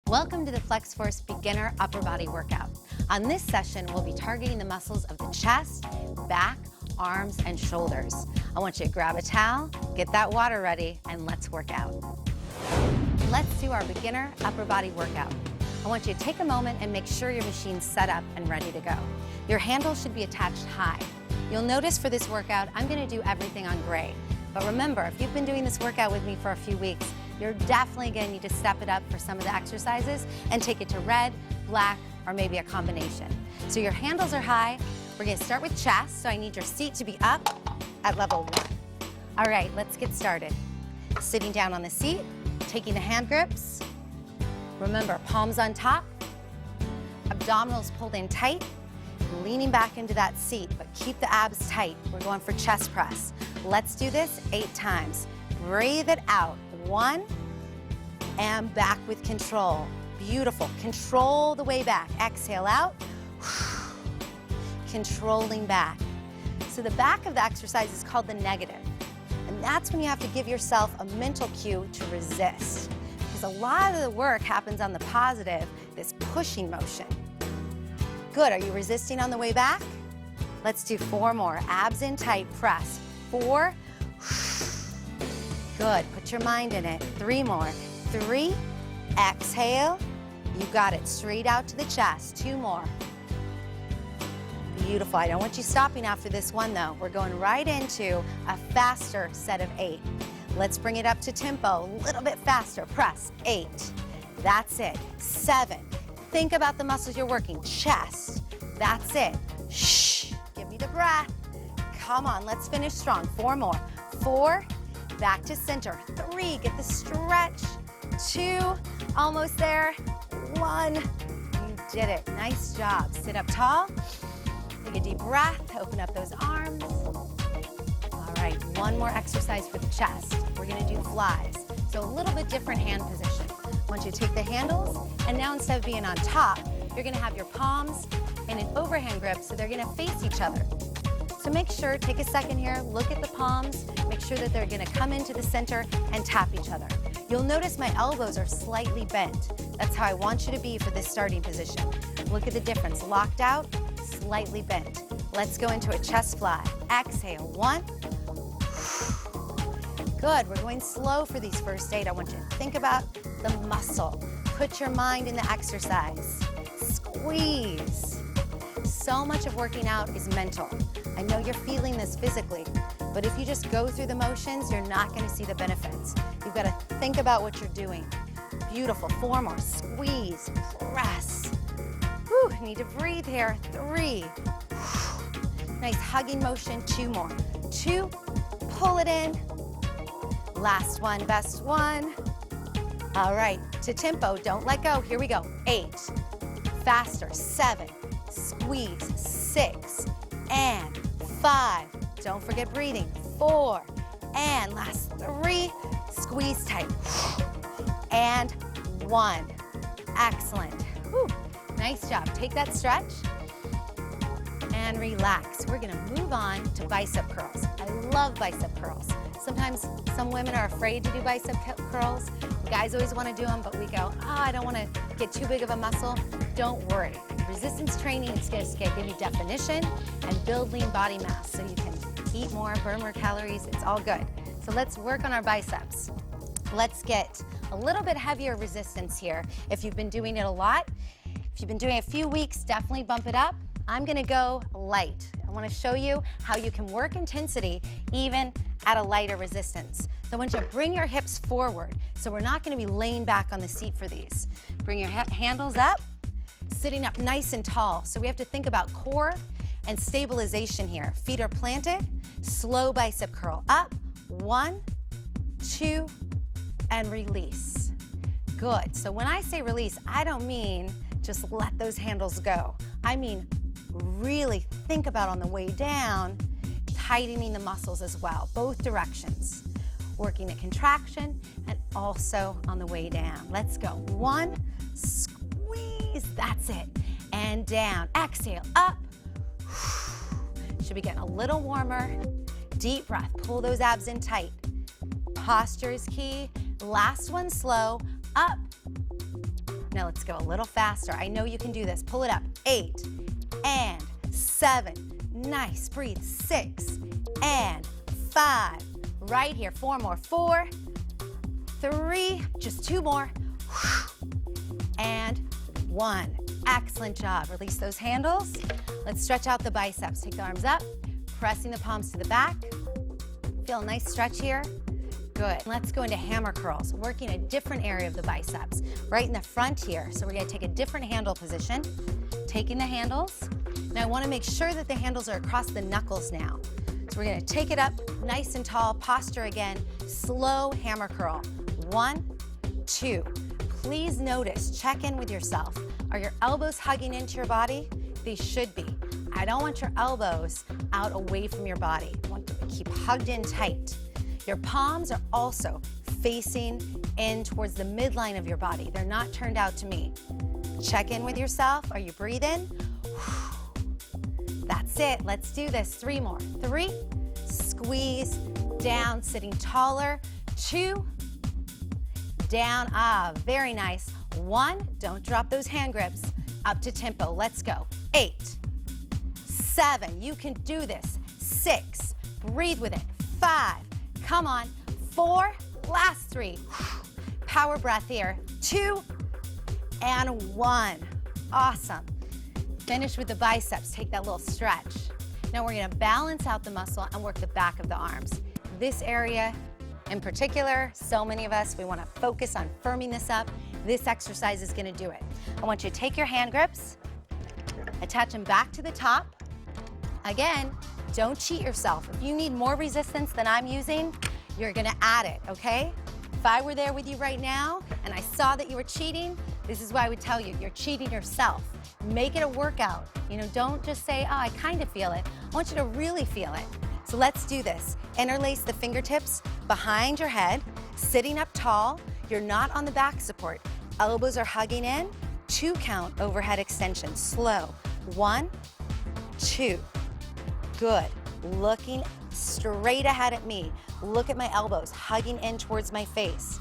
Welcome to the FlexForce Beginner Upper Body Workout. On this session, we'll be targeting the muscles of the chest, back, arms, and shoulders. I want you to grab a towel, get that water ready, and let's work out. Let's do our beginner upper body workout. I want you to take a moment and make sure your machine's set up and ready to go. Your handle should be attached high. You'll notice for this workout, I'm gonna do everything on gray. But remember, if you've been doing this workout with me for a few weeks, you're definitely gonna need to step it up for some of the exercises and take it to red, black, or maybe a combination. So your handles are high. We're gonna start with chest, so I need your seat to be up at level 1. All right, let's get started. Sitting down on the seat, taking the hand grips. Remember, palms on top, abdominals pulled in tight, leaning back into that seat, but keep the abs tight. We're going for chest press. Let's do this 8 times. Breathe it out. 1, and back with control. Beautiful. Control the way back. Exhale out. Controlling back. So the back of the exercise is called the negative. And that's when you have to give yourself a mental cue to resist. Because a lot of the work happens on the positive, this pushing motion. Good. Are you resisting on the way back? Let's do 4 more. Abs in tight. Press. 4. Good. Put your mind in it. 3 more. 3. Exhale. You got it. Straight out to the chest. 2 more. Beautiful. I don't want you stopping after this one, though. We're going right into a faster set of 8. Let's bring it up to tempo. A little bit faster. Press. 8. That's it. 7. Think about the muscles you're working. Chest. That's it. Shh. Give me the breath. Come on. Let's finish strong. 4 more. 4. Back to center. 3, get the stretch. 2, almost there. 1, you did it. Nice job. Sit up tall. Take a deep breath. Open up those arms. All right, 1 more exercise for the chest. We're gonna do flies. So a little bit different hand position. I want you to take the handles, and now instead of being on top, you're gonna have your palms in an overhand grip, so they're gonna face each other. So make sure, take a second here, look at the palms, make sure that they're gonna come into the center and tap each other. You'll notice my elbows are slightly bent. That's how I want you to be for this starting position. Look at the difference, locked out, slightly bent. Let's go into a chest fly. Exhale, 1. Good, we're going slow for these first 8. I want you to think about the muscle. Put your mind in the exercise. Squeeze. So much of working out is mental. I know you're feeling this physically, but if you just go through the motions, you're not gonna see the benefits. You've gotta think about what you're doing. Beautiful. 4 more. Squeeze, press. Whew, need to breathe here. 3. Nice hugging motion. 2 more. 2, pull it in. Last one, best one. All right, to tempo, don't let go. Here we go. 8, faster. 7, squeeze. 6, and 5. Don't forget breathing. 4, and last 3. Squeeze tight. And 1. Excellent. Whew. Nice job. Take that stretch and relax. We're gonna move on to bicep curls. I love bicep curls. Sometimes some women are afraid to do bicep curls. Guys always wanna do them, but we go, I don't wanna get too big of a muscle. Don't worry. Resistance training is just gonna give you definition and build lean body mass so you can eat more, burn more calories. It's all good. So let's work on our biceps. Let's get a little bit heavier resistance here. If you've been doing it a lot, if you've been doing it a few weeks, definitely bump it up. I'm gonna go light. I wanna show you how you can work intensity even at a lighter resistance. So I want you to bring your hips forward. So we're not gonna be laying back on the seat for these. Bring your handles up, sitting up nice and tall. So we have to think about core and stabilization here. Feet are planted, slow bicep curl. Up, 1, 2, and release. Good. So when I say release, I don't mean just let those handles go. I mean really think about on the way down, tightening the muscles as well, both directions. Working a contraction and also on the way down. Let's go. 1, squeeze, that's it. And down, exhale, up. Should be getting a little warmer. Deep breath, pull those abs in tight. Posture is key. Last one slow, up. Now let's go a little faster. I know you can do this. Pull it up. 8 and 7. Nice. Breathe. 6 and 5. Right here. 4 more. 4, 3, just 2 more. And 1. Excellent job. Release those handles. Let's stretch out the biceps. Take the arms up, pressing the palms to the back. Feel a nice stretch here. Good. Let's go into hammer curls, working a different area of the biceps, right in the front here. So we're gonna take a different handle position, taking the handles. Now I wanna make sure that the handles are across the knuckles now. So we're gonna take it up, nice and tall, posture again, slow hammer curl. 1, 2. Please notice, check in with yourself. Are your elbows hugging into your body? They should be. I don't want your elbows out away from your body. I want them to keep hugged in tight. Your palms are also facing in towards the midline of your body. They're not turned out to me. Check in with yourself. Are you breathing? That's it. Let's do this. 3 more. 3, squeeze, down, sitting taller. 2, down, very nice. 1, don't drop those hand grips. Up to tempo, let's go. 8, 7, you can do this. 6, breathe with it. 5, come on. 4, last 3. Power breath here. 2 and 1. Awesome. Finish with the biceps, take that little stretch. Now we're gonna balance out the muscle and work the back of the arms. This area in particular, so many of us, we wanna focus on firming this up. This exercise is gonna do it. I want you to take your hand grips, attach them back to the top. Again, don't cheat yourself. If you need more resistance than I'm using, you're gonna add it, okay? If I were there with you right now and I saw that you were cheating, this is why I would tell you, you're cheating yourself. Make it a workout. Don't just say, oh, I kind of feel it. I want you to really feel it. So let's do this. Interlace the fingertips behind your head, sitting up tall. You're not on the back support. Elbows are hugging in. 2 count overhead extension. Slow. 1, 2. Good. Looking straight ahead at me. Look at my elbows, hugging in towards my face.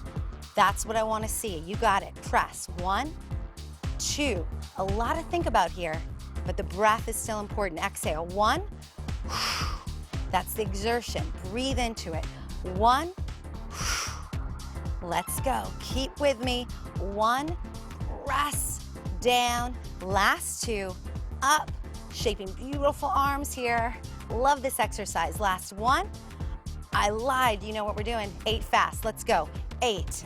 That's what I want to see. You got it. Press. 1, 2. A lot to think about here, but the breath is still important. Exhale. 1. That's the exertion. Breathe into it. 1. Let's go. Keep with me. 1. Press down. Last 2. Up. Shaping beautiful arms here. Love this exercise. Last 1. I lied. You know what we're doing. 8 fast. Let's go. 8,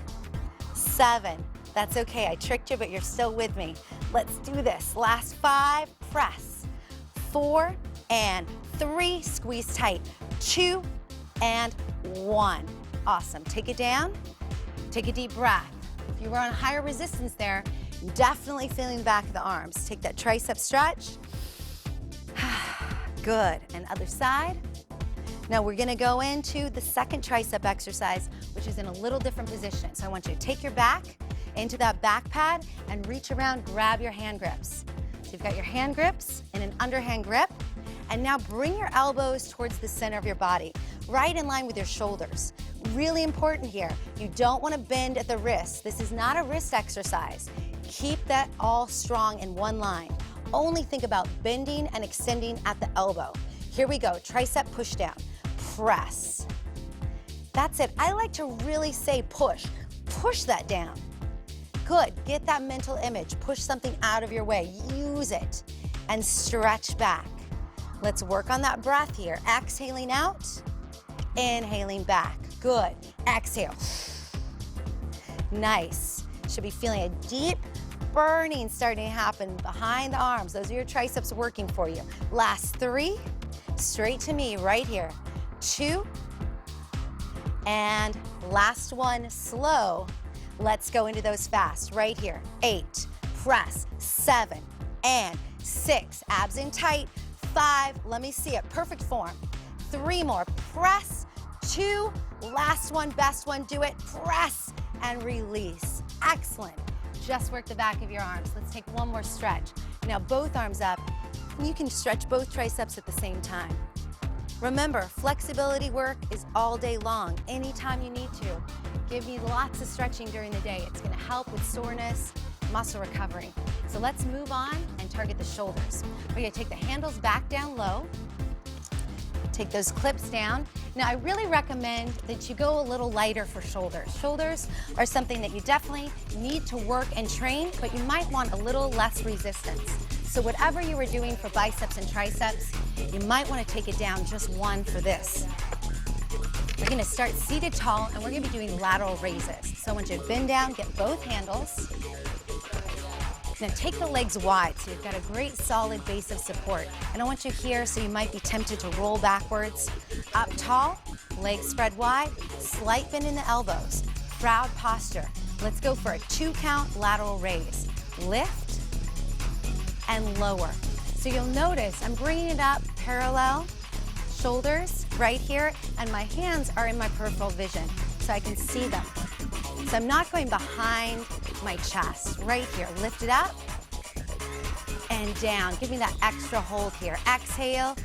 7. That's okay. I tricked you, but you're still with me. Let's do this. Last 5. Press. 4 and 3. Squeeze tight. 2 and 1. Awesome. Take it down. Take a deep breath. If you were on higher resistance there, definitely feeling the back of the arms. Take that tricep stretch. Good. And other side. Now we're gonna go into the second tricep exercise, which is in a little different position. So I want you to take your back into that back pad and reach around, grab your hand grips. So you've got your hand grips in an underhand grip, and now bring your elbows towards the center of your body, right in line with your shoulders. Really important here, you don't wanna bend at the wrists. This is not a wrist exercise. Keep that all strong in one line. Only think about bending and extending at the elbow. Here we go, tricep push down, press. That's it, I like to really say push. Push that down. Good, get that mental image. Push something out of your way, use it, and stretch back. Let's work on that breath here. Exhaling out, inhaling back. Good, exhale. Nice, should be feeling a deep burning starting to happen behind the arms. Those are your triceps working for you. Last 3, straight to me right here. 2, and last 1, slow. Let's go into those fast, right here. 8, press, 7, and 6, abs in tight. 5, let me see it, perfect form. 3 more, press, 2, last 1, best one, do it, press, and release. Excellent. Just work the back of your arms. Let's take one more stretch. Now both arms up. You can stretch both triceps at the same time. Remember, flexibility work is all day long, anytime you need to. Give me lots of stretching during the day. It's gonna help with soreness, muscle recovery. So let's move on and target the shoulders. We're gonna take the handles back down low, take those clips down. Now I really recommend that you go a little lighter for shoulders. Shoulders are something that you definitely need to work and train, but you might want a little less resistance. So whatever you were doing for biceps and triceps, you might want to take it down just one for this. We're gonna start seated tall and we're gonna be doing lateral raises. So I want you to bend down, get both handles. Now take the legs wide so you've got a great solid base of support. I don't want you here so you might be tempted to roll backwards. Up tall, legs spread wide, slight bend in the elbows, proud posture. Let's go for a 2-count lateral raise. Lift and lower. So you'll notice I'm bringing it up parallel, shoulders right here, and my hands are in my peripheral vision so I can see them. So I'm not going behind my chest, right here. Lift it up and down. Give me that extra hold here. Exhale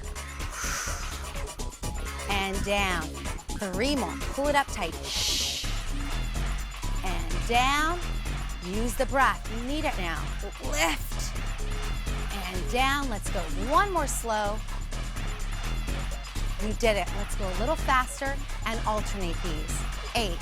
and down. 3 more. Pull it up tight. And down. Use the breath. You need it now. Lift and down. Let's go 1 more slow. You did it. Let's go a little faster and alternate these. 8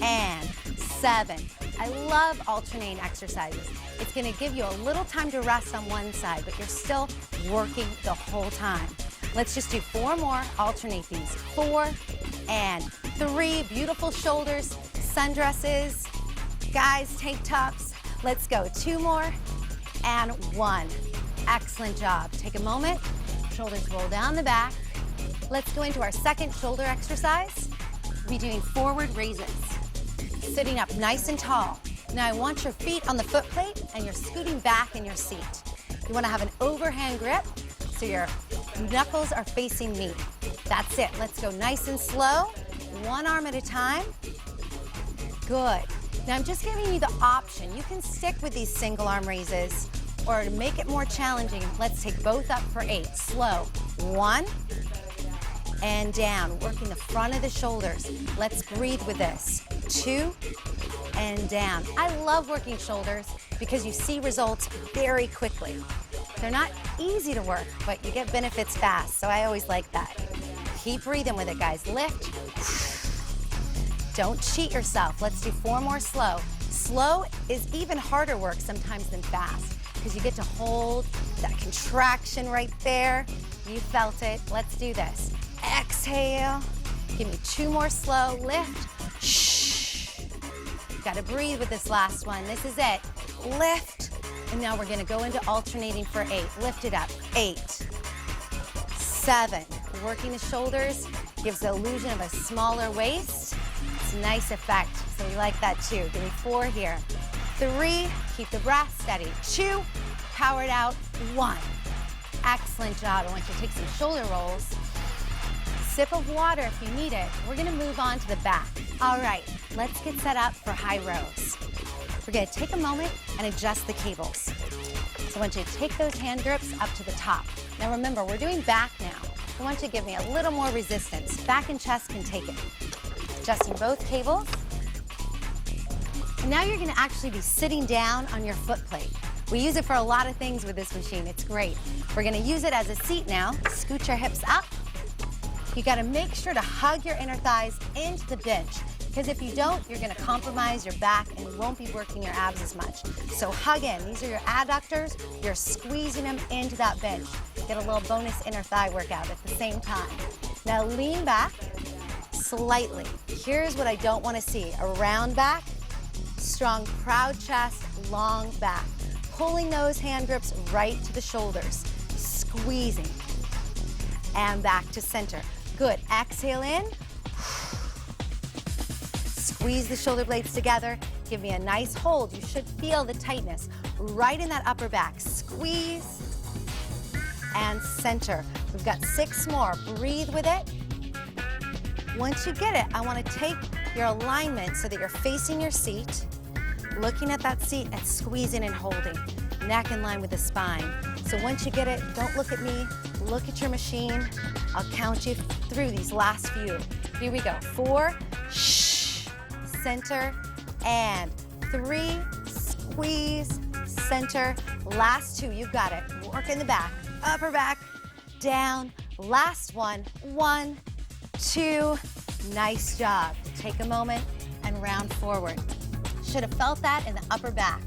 and 7. I love alternating exercises. It's gonna give you a little time to rest on one side, but you're still working the whole time. Let's just do 4 more, alternate these. 4 and 3, beautiful shoulders, sundresses, guys, tank tops. Let's go, 2 more and 1. Excellent job. Take a moment, shoulders roll down the back. Let's go into our second shoulder exercise. We'll be doing forward raises. Sitting up nice and tall. Now I want your feet on the foot plate and you're scooting back in your seat. You want to have an overhand grip so your knuckles are facing me. That's it. Let's go nice and slow, 1 arm at a time. Good. Now I'm just giving you the option. You can stick with these single arm raises, or to make it more challenging, let's take both up for 8. Slow. 1 and down, working the front of the shoulders. Let's breathe with this. 2 and down. I love working shoulders because you see results very quickly. They're not easy to work, but you get benefits fast, so I always like that. Keep breathing with it, guys. Lift. Don't cheat yourself. Let's do 4 more slow. Slow is even harder work sometimes than fast because you get to hold that contraction right there. You felt it. Let's do this. Exhale. Give me 2 more slow. Lift. Gotta breathe with this last one. This is it. Lift. And now we're gonna go into alternating for 8. Lift it up. 8, 7. Working the shoulders gives the illusion of a smaller waist. It's a nice effect, so we like that too. Give me 4 here. 3, keep the breath steady. 2, power it out. 1. Excellent job. I want you to take some shoulder rolls. Sip of water if you need it. We're gonna move on to the back. All right, let's get set up for high rows. We're gonna take a moment and adjust the cables. So I want you to take those hand grips up to the top. Now remember, we're doing back now. I want you to give me a little more resistance. Back and chest can take it. Adjusting both cables. And now you're gonna actually be sitting down on your foot plate. We use it for a lot of things with this machine. It's great. We're gonna use it as a seat now. Scoot your hips up. You gotta make sure to hug your inner thighs into the bench, because if you don't, you're gonna compromise your back and you won't be working your abs as much. So hug in. These are your adductors. You're squeezing them into that bench. Get a little bonus inner thigh workout at the same time. Now lean back slightly. Here's what I don't wanna see. A round back, strong, proud chest, long back. Pulling those hand grips right to the shoulders. Squeezing. And back to center. Good. Exhale in. Squeeze the shoulder blades together. Give me a nice hold. You should feel the tightness right in that upper back. Squeeze and center. We've got 6 more. Breathe with it. Once you get it, I want to take your alignment so that you're facing your seat, looking at that seat and squeezing and holding. Neck in line with the spine. So once you get it, don't look at me. Look at your machine. I'll count you through these last few. Here we go. 4, center, and 3, squeeze, center. Last two, you've got it. Work in the back, upper back, down. Last one, 1, 2. Nice job. Take a moment and round forward. Should have felt that in the upper back.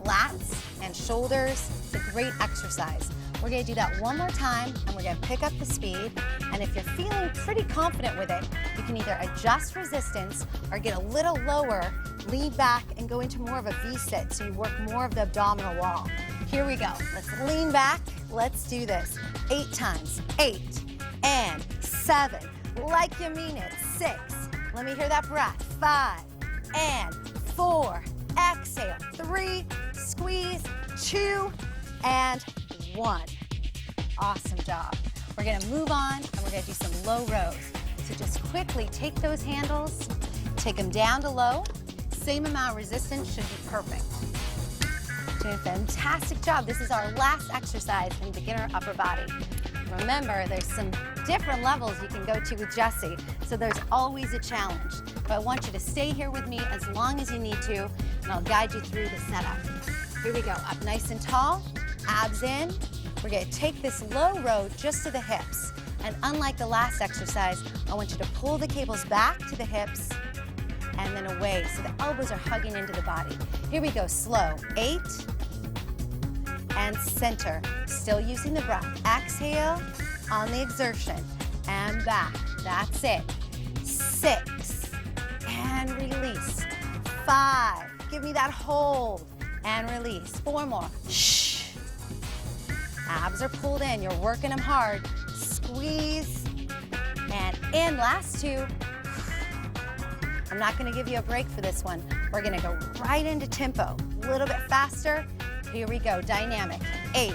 Lats and shoulders, it's a great exercise. We're gonna do that one more time, and we're gonna pick up the speed. And if you're feeling pretty confident with it, you can either adjust resistance or get a little lower, lean back, and go into more of a V-sit, so you work more of the abdominal wall. Here we go. Let's lean back. Let's do this. 8 times. 8 and 7. Like you mean it. 6. Let me hear that breath. 5 and 4. Exhale. 3. Squeeze. 2 and 1. Awesome job. We're gonna move on and we're gonna do some low rows. So just quickly take those handles, take them down to low. Same amount of resistance should be perfect. Doing a fantastic job. This is our last exercise in beginner upper body. Remember, there's some different levels you can go to with Jessie, so there's always a challenge. But I want you to stay here with me as long as you need to, and I'll guide you through the setup. Here we go, up nice and tall, abs in. We're gonna take this low row just to the hips. And unlike the last exercise, I want you to pull the cables back to the hips and then away, so the elbows are hugging into the body. Here we go, slow. 8 and center. Still using the breath. Exhale on the exertion and back. That's it. 6 and release. 5. Give me that hold and release. 4 more. Shh. Abs are pulled in. You're working them hard. Squeeze and in. Last 2. I'm not going to give you a break for this one. We're going to go right into tempo. A little bit faster. Here we go. Dynamic. 8,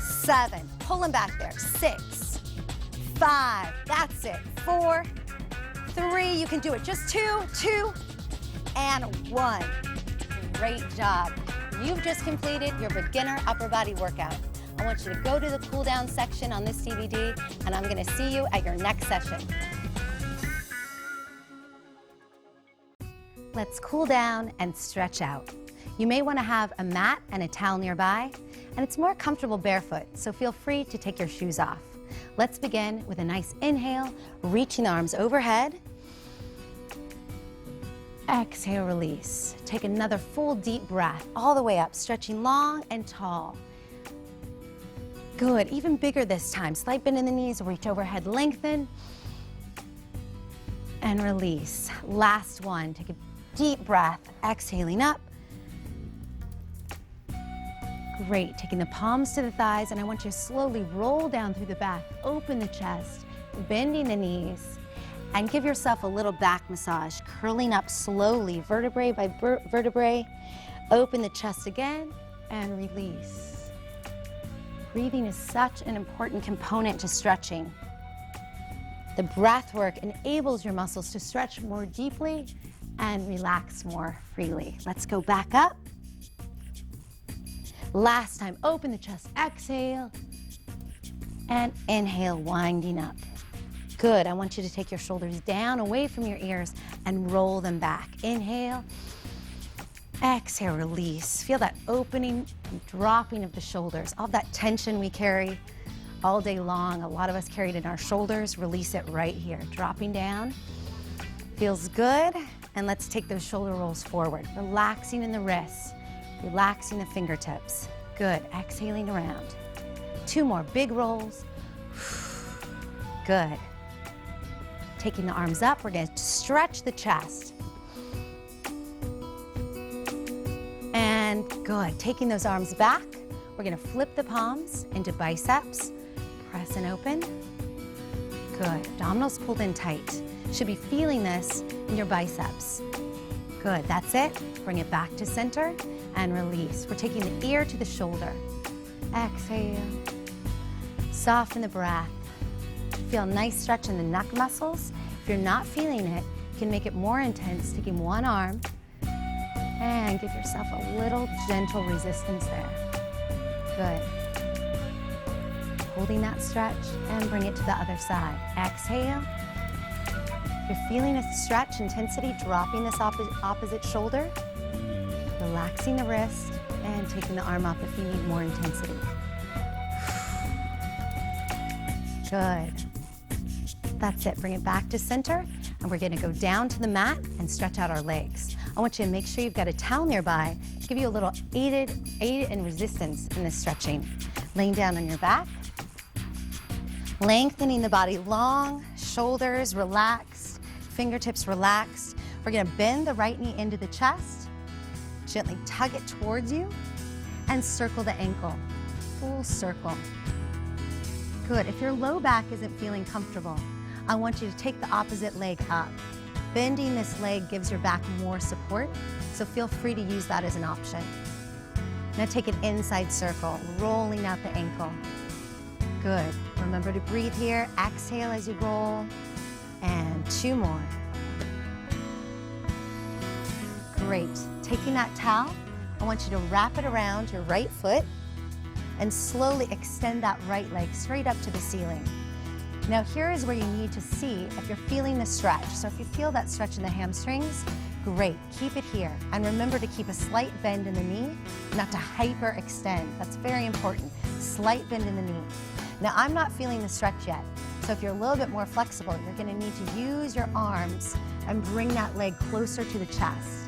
7. Pull them back there. 6, 5. That's it. 4, 3. You can do it. Just 2, 2, and 1. Great job. You've just completed your beginner upper body workout. I want you to go to the cool down section on this DVD, and I'm going to see you at your next session. Let's cool down and stretch out. You may want to have a mat and a towel nearby, and it's more comfortable barefoot, so feel free to take your shoes off. Let's begin with a nice inhale, reaching the arms overhead. Exhale, release. Take another full deep breath all the way up, stretching long and tall. Good, even bigger this time. Slight bend in the knees, reach overhead, lengthen, and release. Last one, take a deep breath, exhaling up. Great, taking the palms to the thighs, and I want you to slowly roll down through the back, open the chest, bending the knees, and give yourself a little back massage, curling up slowly, vertebrae by vertebrae. Open the chest again, and release. Breathing is such an important component to stretching. The breath work enables your muscles to stretch more deeply and relax more freely. Let's go back up. Last time, open the chest, exhale, and inhale, winding up. Good, I want you to take your shoulders down, away from your ears, and roll them back. Inhale, exhale, release. Feel that opening and dropping of the shoulders, all that tension we carry all day long. A lot of us carry it in our shoulders. Release it right here, dropping down. Feels good, and let's take those shoulder rolls forward, relaxing in the wrists. Relaxing the fingertips. Good, exhaling around. 2 more big rolls. Good. Taking the arms up, we're gonna stretch the chest. And good, taking those arms back, we're gonna flip the palms into biceps. Press and open. Good, abdominals pulled in tight. Should be feeling this in your biceps. Good, that's it. Bring it back to center and release. We're taking the ear to the shoulder. Exhale. Soften the breath. Feel a nice stretch in the neck muscles. If you're not feeling it, you can make it more intense, taking one arm and give yourself a little gentle resistance there. Good. Holding that stretch and bring it to the other side. Exhale. If you're feeling a stretch intensity, dropping this opposite shoulder. Relaxing the wrist and taking the arm up if you need more intensity. Good. That's it. Bring it back to center, and we're going to go down to the mat and stretch out our legs. I want you to make sure you've got a towel nearby to give you a little aid and resistance in this stretching. Laying down on your back, lengthening the body long, shoulders relaxed, fingertips relaxed. We're going to bend the right knee into the chest, gently tug it towards you, and circle the ankle. Full circle. Good. If your low back isn't feeling comfortable, I want you to take the opposite leg up. Bending this leg gives your back more support, so feel free to use that as an option. Now take an inside circle, rolling out the ankle. Good. Remember to breathe here. Exhale as you roll. And 2 more. Great. Taking that towel, I want you to wrap it around your right foot and slowly extend that right leg straight up to the ceiling. Now here is where you need to see if you're feeling the stretch. So if you feel that stretch in the hamstrings, great, keep it here. And remember to keep a slight bend in the knee, not to hyperextend. That's very important. Slight bend in the knee. Now I'm not feeling the stretch yet. So if you're a little bit more flexible, you're gonna need to use your arms and bring that leg closer to the chest.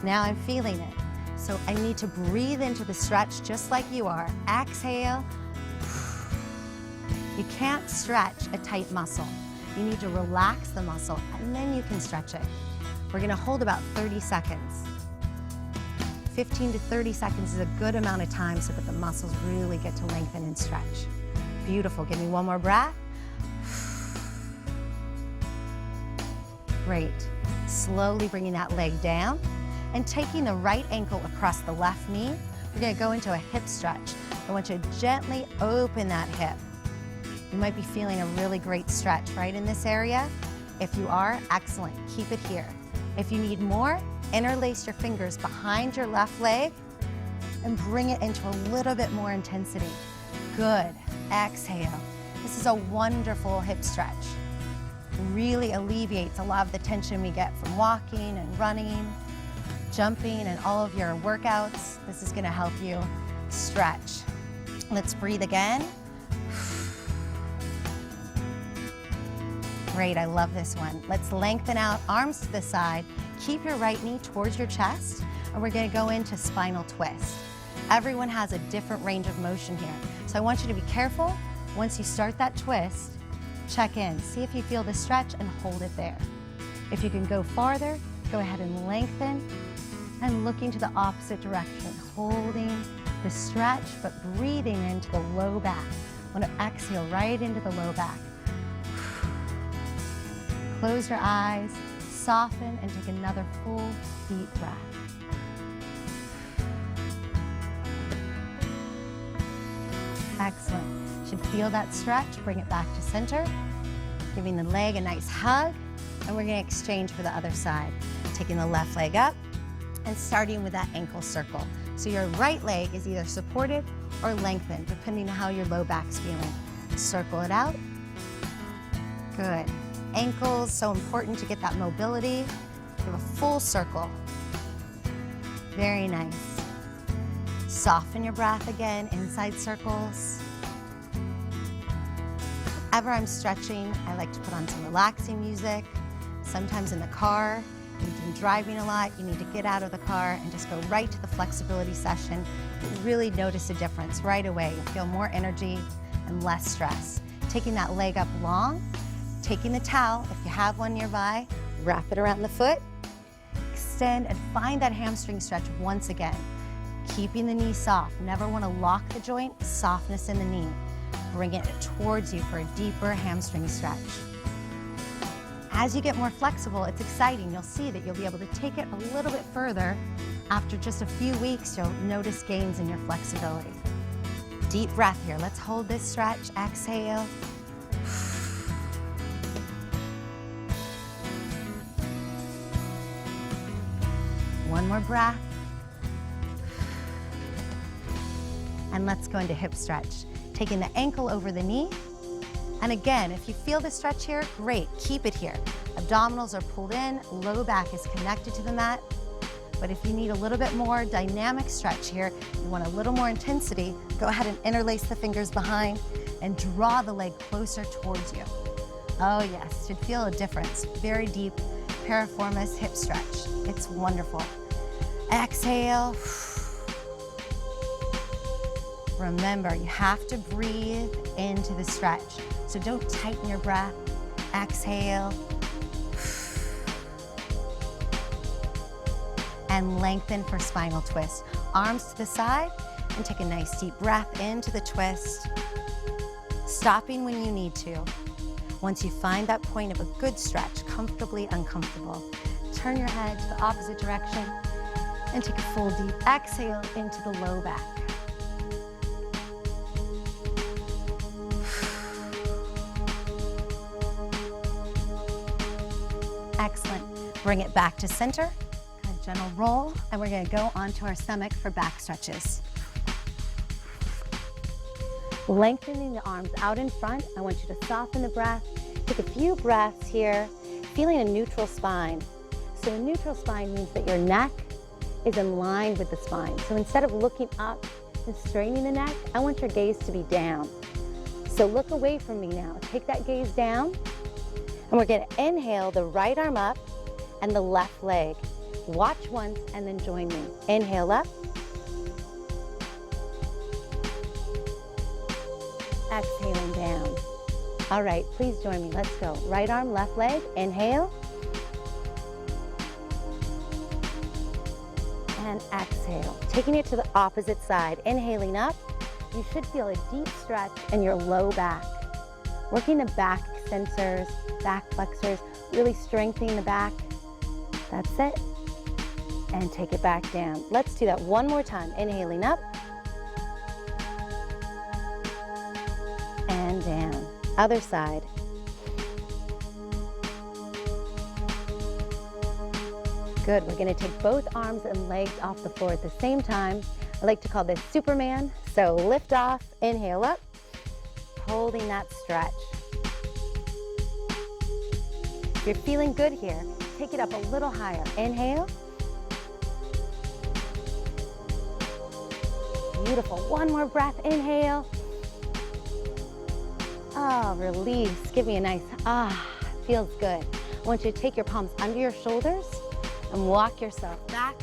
Now I'm feeling it. So I need to breathe into the stretch just like you are. Exhale. You can't stretch a tight muscle. You need to relax the muscle and then you can stretch it. We're gonna hold about 30 seconds. 15 to 30 seconds is a good amount of time so that the muscles really get to lengthen and stretch. Beautiful, give me one more breath. Great. Slowly bringing that leg down and taking the right ankle across the left knee. We're gonna go into a hip stretch. I want you to gently open that hip. You might be feeling a really great stretch right in this area. If you are, excellent, keep it here. If you need more, interlace your fingers behind your left leg and bring it into a little bit more intensity. Good, exhale. This is a wonderful hip stretch. Really alleviates a lot of the tension we get from walking and running, jumping, and all of your workouts. This is gonna help you stretch. Let's breathe again. Great, I love this one. Let's lengthen out, arms to the side. Keep your right knee towards your chest, and we're gonna go into spinal twist. Everyone has a different range of motion here. So I want you to be careful. Once you start that twist, check in. See if you feel the stretch and hold it there. If you can go farther, go ahead and lengthen and looking to the opposite direction, holding the stretch, but breathing into the low back. I want to exhale right into the low back. Close your eyes, soften, and take another full, deep breath. Excellent. Should feel that stretch. Bring it back to center. Giving the leg a nice hug. And we're going to exchange for the other side. Taking the left leg up and starting with that ankle circle. So your right leg is either supported or lengthened, depending on how your low back's feeling. Circle it out. Good. Ankles, so important to get that mobility. Give a full circle. Very nice. Soften your breath again, inside circles. Whenever I'm stretching, I like to put on some relaxing music. Sometimes in the car, if you've been driving a lot, you need to get out of the car and just go right to the flexibility session. You really notice a difference right away. You'll feel more energy and less stress. Taking that leg up long, taking the towel, if you have one nearby, wrap it around the foot, extend and find that hamstring stretch once again. Keeping the knee soft. Never want to lock the joint, softness in the knee. Bring it towards you for a deeper hamstring stretch. As you get more flexible, it's exciting. You'll see that you'll be able to take it a little bit further. After just a few weeks, you'll notice gains in your flexibility. Deep breath here. Let's hold this stretch. Exhale. One more breath. And let's go into hip stretch. Taking the ankle over the knee. And again, if you feel the stretch here, great, keep it here. Abdominals are pulled in, low back is connected to the mat. But if you need a little bit more dynamic stretch here, you want a little more intensity, go ahead and interlace the fingers behind and draw the leg closer towards you. Oh yes, should feel a difference. Very deep piriformis hip stretch. It's wonderful. Exhale. Remember, you have to breathe into the stretch. So don't tighten your breath. Exhale. And lengthen for spinal twist. Arms to the side and take a nice deep breath into the twist. Stopping when you need to. Once you find that point of a good stretch, comfortably uncomfortable, turn your head to the opposite direction and take a full deep exhale into the low back. Excellent. Bring it back to center. A gentle roll, and we're going to go onto our stomach for back stretches. Lengthening the arms out in front. I want you to soften the breath. Take a few breaths here, feeling a neutral spine. So a neutral spine means that your neck is in line with the spine. So instead of looking up and straining the neck, I want your gaze to be down. So look away from me now. Take that gaze down. And we're going to inhale the right arm up and the left leg. Watch once and then join me. Inhale up. Exhaling down. All right, please join me. Let's go. Right arm, left leg. Inhale. And exhale. Taking it to the opposite side. Inhaling up. You should feel a deep stretch in your low back. Working the back extensors, back flexors, really strengthening the back. That's it. And take it back down. Let's do that one more time. Inhaling up. And down. Other side. Good. We're going to take both arms and legs off the floor at the same time. I like to call this Superman. So lift off, inhale up, holding that stretch. If you're feeling good here, take it up a little higher. Inhale. Beautiful. One more breath. Inhale. Oh, release. Give me a nice, feels good. I want you to take your palms under your shoulders and walk yourself back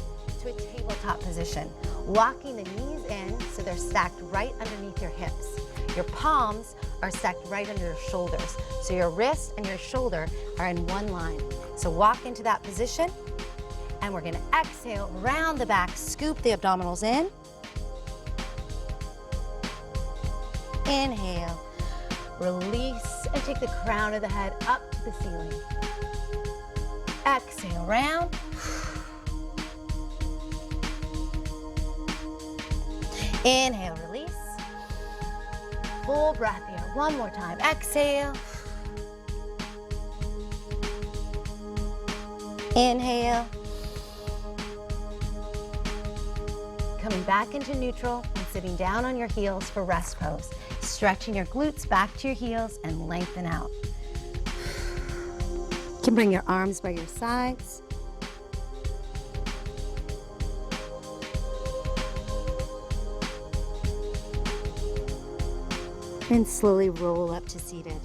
to a tabletop position. Walking the knees in so they're stacked right underneath your hips. Your palms are stacked right under your shoulders. So your wrist and your shoulder are in one line. So walk into that position and we're gonna exhale, round the back, scoop the abdominals in. Inhale. Release and take the crown of the head up to the ceiling. Exhale, round. Inhale, release. Full breath here. One more time. Exhale. Inhale. Coming back into neutral and sitting down on your heels for rest pose. Stretching your glutes back to your heels and lengthen out. You can bring your arms by your sides. And slowly roll up to seated.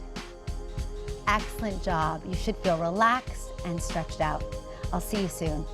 Excellent job. You should feel relaxed and stretched out. I'll see you soon.